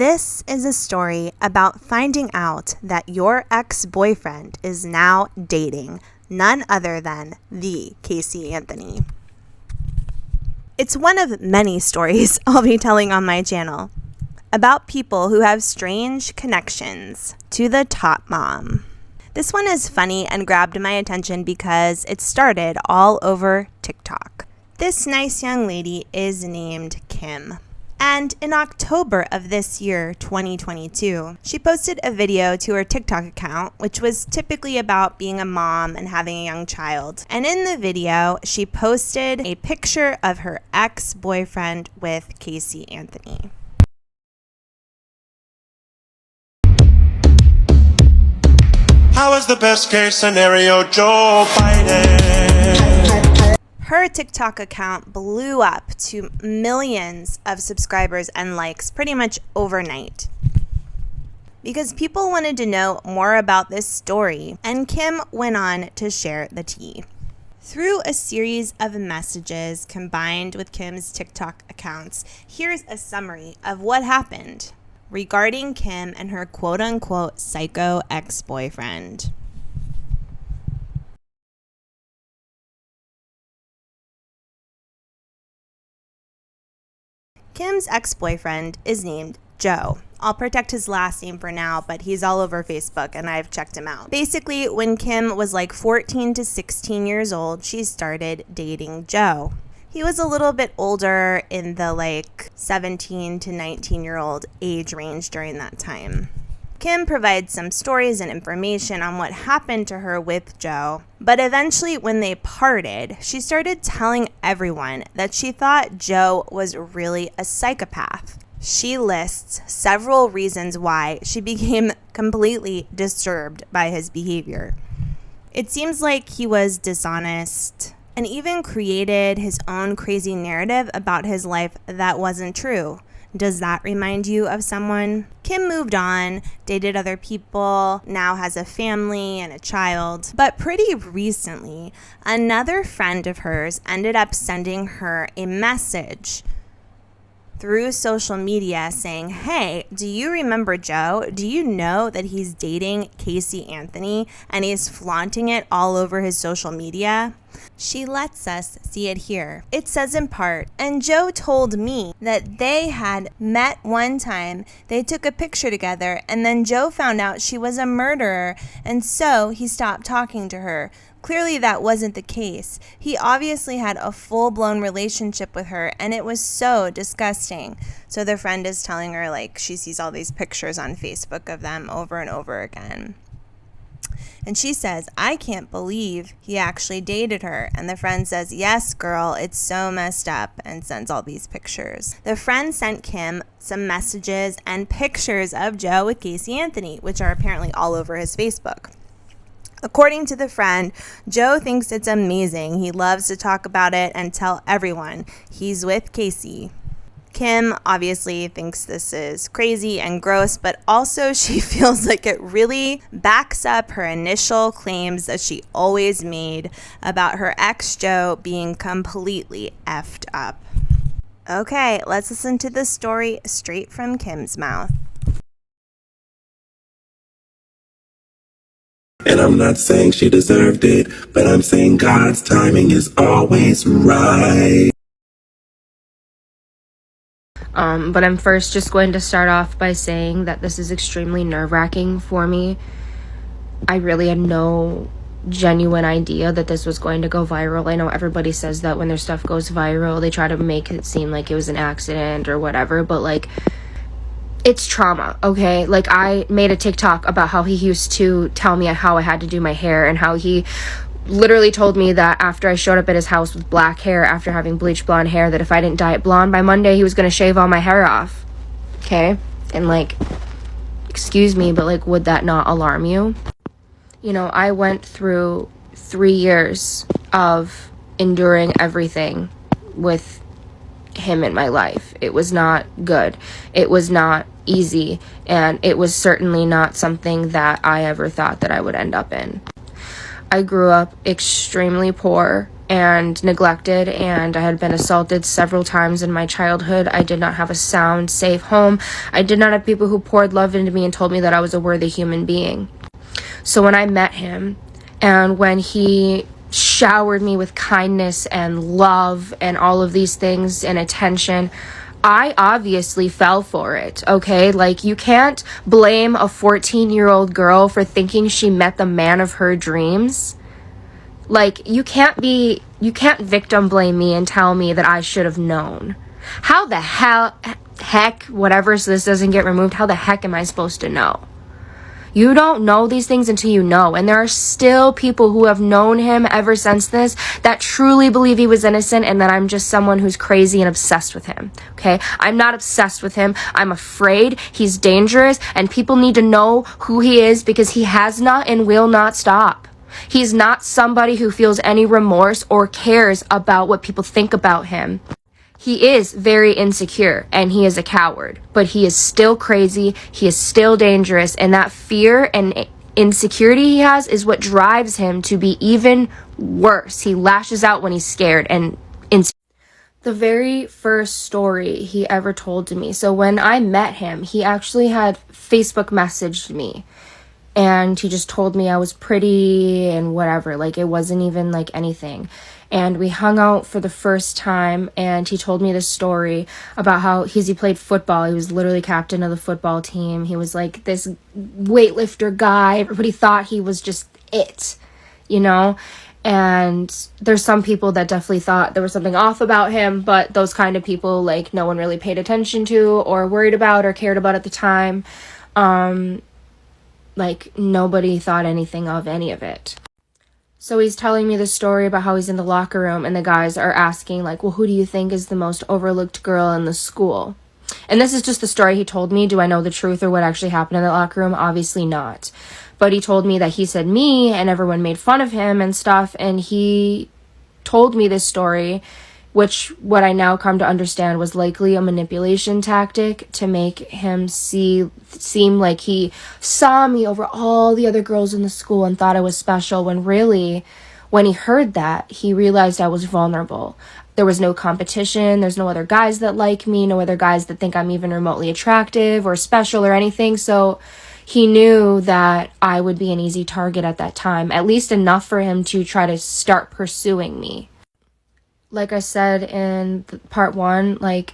This is a story about finding out that your ex-boyfriend is now dating none other than the Casey Anthony. It's one of many stories I'll be telling on my channel about people who have strange connections to the top mom. This one is funny and grabbed my attention because it started all over TikTok. This nice young lady is named Kim. And in October of this year, 2022, she posted a video to her TikTok account, which was typically about being a mom and having a young child. And in the video, she posted a picture of her ex-boyfriend with Casey Anthony. How is the best case scenario, Joe Biden? Her TikTok account blew up to millions of subscribers and likes pretty much overnight because people wanted to know more about this story, and Kim went on to share the tea. Through a series of messages combined with Kim's TikTok accounts, here's a summary of what happened regarding Kim and her quote-unquote psycho ex-boyfriend. Kim's ex-boyfriend is named Joe. I'll protect his last name for now, but he's all over Facebook and I've checked him out. Basically, when Kim was like 14 to 16 years old, she started dating Joe. He was a little bit older, in the 17 to 19-year-old age range during that time. Kim provides some stories and information on what happened to her with Joe, but eventually when they parted, she started telling everyone that she thought Joe was really a psychopath. She lists several reasons why she became completely disturbed by his behavior. It seems like he was dishonest and even created his own crazy narrative about his life that wasn't true. Does that remind you of someone? Kim moved on, dated other people, now has a family and a child. But pretty recently, another friend of hers ended up sending her a message through social media saying, "Hey, do you remember Joe? Do you know that he's dating Casey Anthony and he's flaunting it all over his social media?" She lets us see it here. It says in part, "And Joe told me that they had met one time, they took a picture together, and then Joe found out she was a murderer, and so he stopped talking to her. Clearly that wasn't the case. He obviously had a full-blown relationship with her, and it was so disgusting." So the friend is telling her she sees all these pictures on Facebook of them over and over again. And she says, "I can't believe he actually dated her." And the friend says, "Yes, girl, it's so messed up," and sends all these pictures. The friend sent Kim some messages and pictures of Joe with Casey Anthony, which are apparently all over his Facebook. According to the friend, Joe thinks it's amazing. He loves to talk about it and tell everyone he's with Casey. Kim obviously thinks this is crazy and gross, but also she feels like it really backs up her initial claims that she always made about her ex Joe being completely effed up. Okay, let's listen to the story straight from Kim's mouth. And I'm not saying she deserved it, but I'm saying God's timing is always right. But I'm first just going to start off by saying that this is extremely nerve-wracking for me. I really had no genuine idea that this was going to go viral. I know everybody says that when their stuff goes viral, they try to make it seem like it was an accident or whatever, but it's trauma, okay? I made a TikTok about how he used to tell me how I had to do my hair, and how he literally told me that after I showed up at his house with black hair after having bleached blonde hair, that if I didn't dye it blonde by Monday, he was going to shave all my hair off, okay? And excuse me, but would that not alarm you? You know, I went through 3 years of enduring everything with him in my life. It was not good. It was not easy, and it was certainly not something that I ever thought that I would end up in. I grew up extremely poor and neglected, and I had been assaulted several times in my childhood. I did not have a sound, safe home. I did not have people who poured love into me and told me that I was a worthy human being. So when I met him, and when he showered me with kindness and love and all of these things and attention, I obviously fell for it, okay? Like, you can't blame a 14-year-old girl for thinking she met the man of her dreams. Like, you can't victim blame me and tell me that I should have known. How the heck, whatever, so this doesn't get removed, how the heck am I supposed to know? You don't know these things until you know. And there are still people who have known him ever since this that truly believe he was innocent and that I'm just someone who's crazy and obsessed with him. Okay? I'm not obsessed with him. I'm afraid. He's dangerous, and people need to know who he is, because he has not and will not stop. He's not somebody who feels any remorse or cares about what people think about him. He is very insecure, and he is a coward, but he is still crazy. He is still dangerous, and that fear and insecurity he has is what drives him to be even worse. He lashes out when he's scared and insecure. The very first story he ever told to me, so when I met him, he actually had Facebook messaged me. And he just told me I was pretty and whatever. Like, it wasn't even like anything. And we hung out for the first time, and he told me this story about how he played football. He was literally captain of the football team. He was like this weightlifter guy. Everybody thought he was just it, you know? And there's some people that definitely thought there was something off about him, but those kind of people, like, no one really paid attention to or worried about or cared about at the time. Like, nobody thought anything of any of it. So he's telling me this story about how he's in the locker room, and the guys are asking, like, well, who do you think is the most overlooked girl in the school? And this is just the story he told me. Do I know the truth or what actually happened in the locker room? Obviously not. But he told me that he said me, and everyone made fun of him and stuff, and he told me this story, which what I now come to understand was likely a manipulation tactic to make him seem like he saw me over all the other girls in the school and thought I was special, when really, when he heard that, he realized I was vulnerable. There was no competition. There's no other guys that like me, no other guys that think I'm even remotely attractive or special or anything. So he knew that I would be an easy target at that time, at least enough for him to try to start pursuing me. Like I said in part 1, like,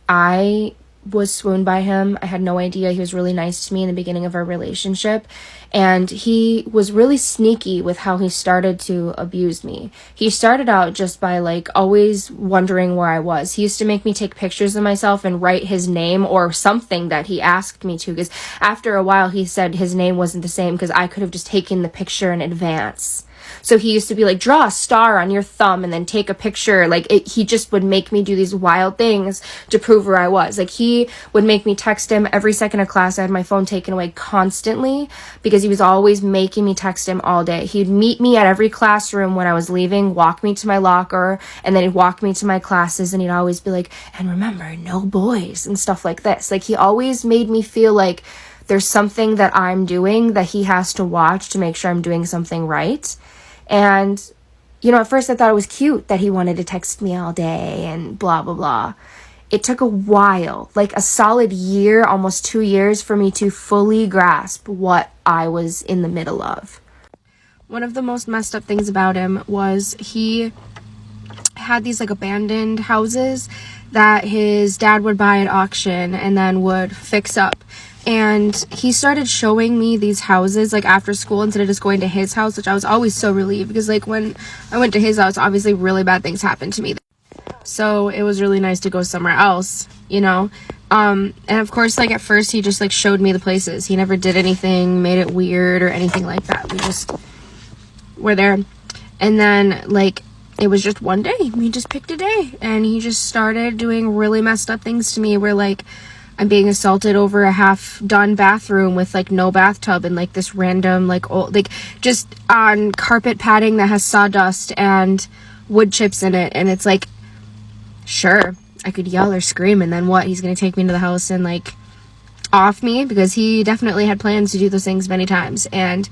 I was swooned by him. I had no idea. He was really nice to me in the beginning of our relationship, and he was really sneaky with how he started to abuse me. He started out just by, like, always wondering where I was. He used to make me take pictures of myself and write his name or something that he asked me to, because after a while he said his name wasn't the same because I could have just taken the picture in advance. So he used to be like, draw a star on your thumb and then take a picture. Like, he just would make me do these wild things to prove where I was. Like, he would make me text him every second of class. I had my phone taken away constantly because he was always making me text him all day. He'd meet me at every classroom when I was leaving, walk me to my locker, and then he'd walk me to my classes, and he'd always be like, and remember, no boys, and stuff like this. Like, he always made me feel like there's something that I'm doing that he has to watch to make sure I'm doing something right. And, you know, at first I thought it was cute that he wanted to text me all day and blah, blah, blah. It took a while, like a solid year, almost 2 years, for me to fully grasp what I was in the middle of. One of the most messed up things about him was he had these, like, abandoned houses that his dad would buy at auction and then would fix up. And he started showing me these houses, like, after school instead of just going to his house, which I was always so relieved because, like, when I went to his house, obviously really bad things happened to me. So it was really nice to go somewhere else, you know? And of course, like, at first he just, like, showed me the places. He never did anything, made it weird or anything like that. We just were there. And then, like, it was just one day. We just picked a day. And he just started doing really messed up things to me where, like, I'm being assaulted over a half-done bathroom with, like, no bathtub and, like, this random, like, old, like, just on carpet padding that has sawdust and wood chips in it. And it's like, sure, I could yell or scream, and then what? He's gonna take me into the house and, like, off me, because he definitely had plans to do those things many times. And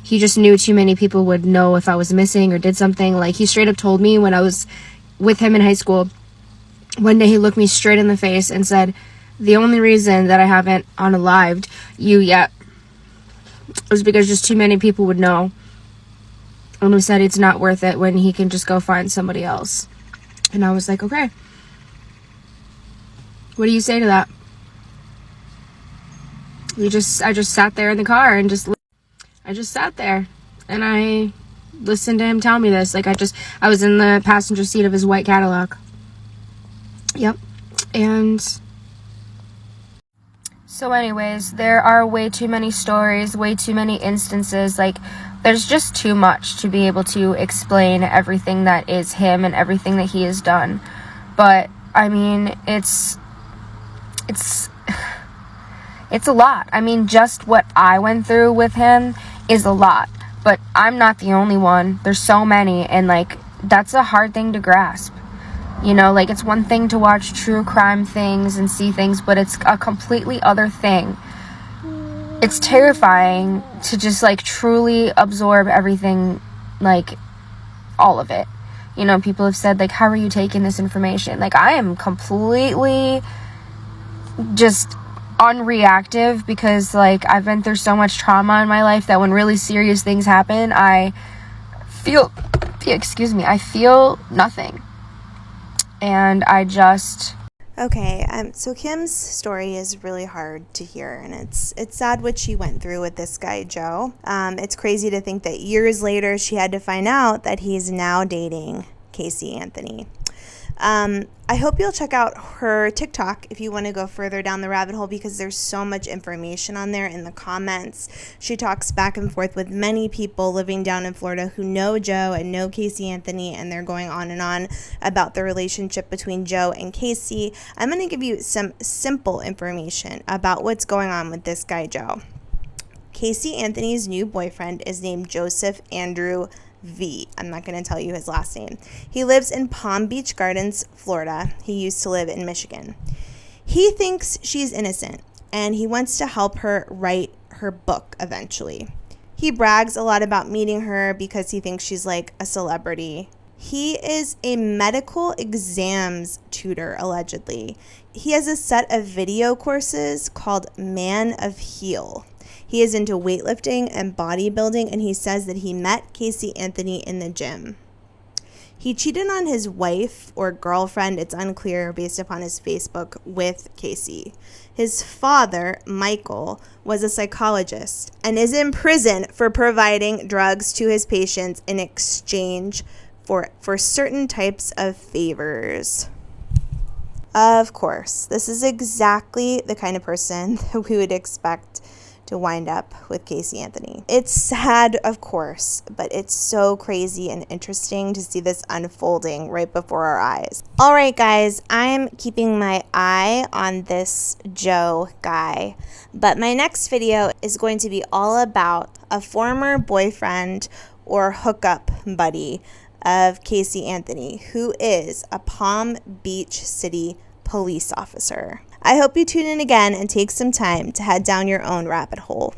he just knew too many people would know if I was missing or did something. Like, he straight up told me when I was with him in high school, one day he looked me straight in the face and said, the only reason that I haven't unalived you yet was because just too many people would know. And he said it's not worth it when he can just go find somebody else. And I was like, okay. What do you say to that? I just sat there in the car and I just sat there and I listened to him tell me this. Like, I was in the passenger seat of his white Cadillac. Yep. And so anyways, there are way too many stories, way too many instances. Like, there's just too much to be able to explain everything that is him and everything that he has done. But I mean, it's a lot. I mean, just what I went through with him is a lot. But I'm not the only one. There's so many, and like, that's a hard thing to grasp. You know, like, it's one thing to watch true crime things and see things, but it's a completely other thing. It's terrifying to just, like, truly absorb everything, like, all of it. You know, people have said, like, how are you taking this information? Like, I am completely just unreactive because, like, I've been through so much trauma in my life that when really serious things happen, I feel nothing. And I just... Okay, so Kim's story is really hard to hear, and it's sad what she went through with this guy, Joe. It's crazy to think that years later she had to find out that he's now dating Casey Anthony. I hope you'll check out her TikTok if you want to go further down the rabbit hole, because there's so much information on there in the comments. She talks back and forth with many people living down in Florida who know Joe and know Casey Anthony, and they're going on and on about the relationship between Joe and Casey. I'm going to give you some simple information about what's going on with this guy, Joe. Casey Anthony's new boyfriend is named Joseph Andrew V. I'm not going to tell you his last name. He lives in Palm Beach Gardens, Florida. He used to live in Michigan. He thinks she's innocent, and he wants to help her write her book eventually. He brags a lot about meeting her because he thinks she's like a celebrity. He is a medical exams tutor, allegedly. He has a set of video courses called Man of Heal. He is into weightlifting and bodybuilding, and he says that he met Casey Anthony in the gym. He cheated on his wife or girlfriend, it's unclear based upon his Facebook, with Casey. His father, Michael, was a psychologist and is in prison for providing drugs to his patients in exchange for certain types of favors. Of course, this is exactly the kind of person that we would expect to wind up with Casey Anthony. It's sad, of course, but it's so crazy and interesting to see this unfolding right before our eyes. All right, guys, I'm keeping my eye on this Joe guy, but my next video is going to be all about a former boyfriend or hookup buddy of Casey Anthony, who is a Palm Beach City police officer. I hope you tune in again and take some time to head down your own rabbit hole.